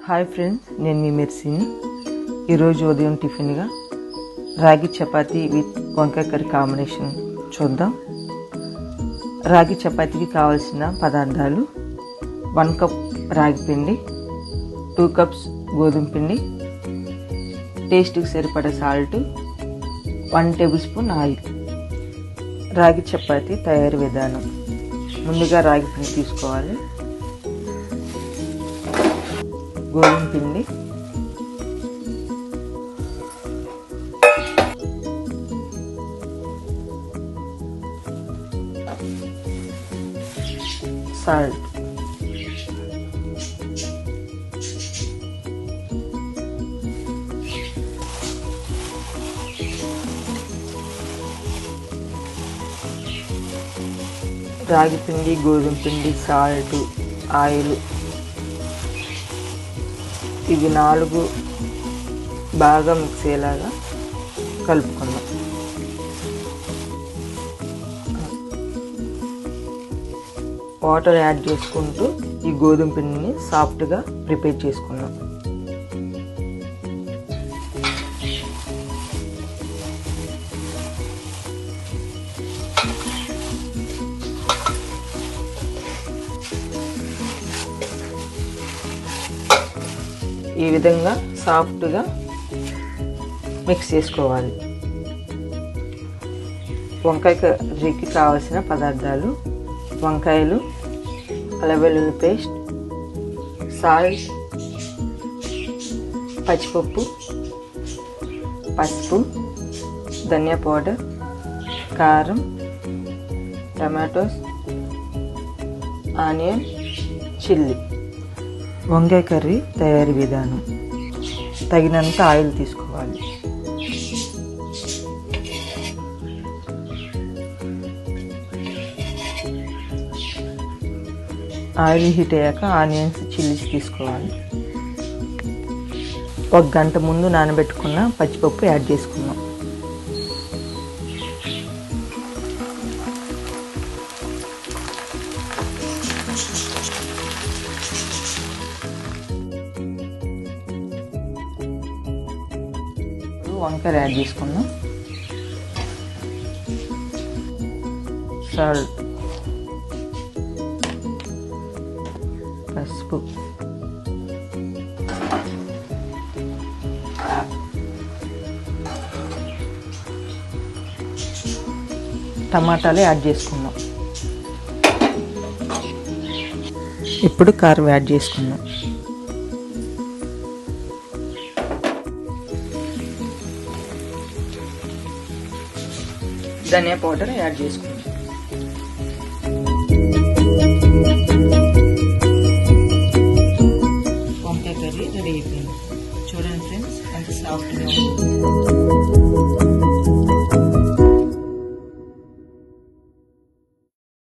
Hi friends, నేను మీ మెర్సీని. ఈరోజు ఉదయం టిఫిన్గా రాగి చపాతీ విత్ వంకాయ కర్రీ కాంబినేషన్ చూద్దాం. రాగి చపాతీకి కావాల్సిన పదార్థాలు: 1 కప్ రాగి పిండి, 2 కప్స్ గోధుమ పిండి, టేస్ట్కి సరిపడా సాల్ట్, 1 టేబుల్ స్పూన్ ఆయిల్. రాగి చపాతీ తయారీ విధానం: ముందుగా రాగి పిండి తీసుకోవాలి. గోధుమ పిండి, సాల్ట్, రాగి పిండి, గోధుమ పిండి, సాల్ట్, ఆయిల్, ఇవి 4 బాగా మిక్స్ అయ్యేలాగా కలుపుకుందాం. వాటర్ యాడ్ చేసుకుంటూ ఈ గోధుమ పిండిని సాఫ్ట్గా ప్రిపేర్ చేసుకుందాం. ఈ విధంగా సాఫ్ట్గా మిక్స్ చేసుకోవాలి. వంకాయ కర్రీకి కావాల్సిన పదార్థాలు: వంకాయలు, అల్లం వెల్లుల్లి పేస్ట్, సాల్ట్, పచ్చిపప్పు, పసుపు, ధనియా పౌడర్, కారం, టమాటోస్, ఆనియన్, చిల్లీ. వంకాయ కర్రీ తయారీ విధానం: తగినంత ఆయిల్ తీసుకోవాలి. ఆయిల్ హీట్ అయ్యాక ఆనియన్స్, చిల్లీస్ తీసుకోవాలి. 1 గంట ముందు నానబెట్టుకున్న పచ్చిపప్పు యాడ్ చేసుకుందాం. వంకాయ యాడ్ చేసుకుందాం. సాల్ట్, పసుపు, టమాటాలు యాడ్ చేసుకుందాం. ఇప్పుడు కారం యాడ్ చేసుకుందాం. ధనియా పౌడర్ యాడ్ చేసుకుందాం. వంకాయ కర్రీ రెడీ అయిపోయింది. చూడండి ఫ్రెండ్స్, ఎంత సాఫ్ట్గా ఉంది.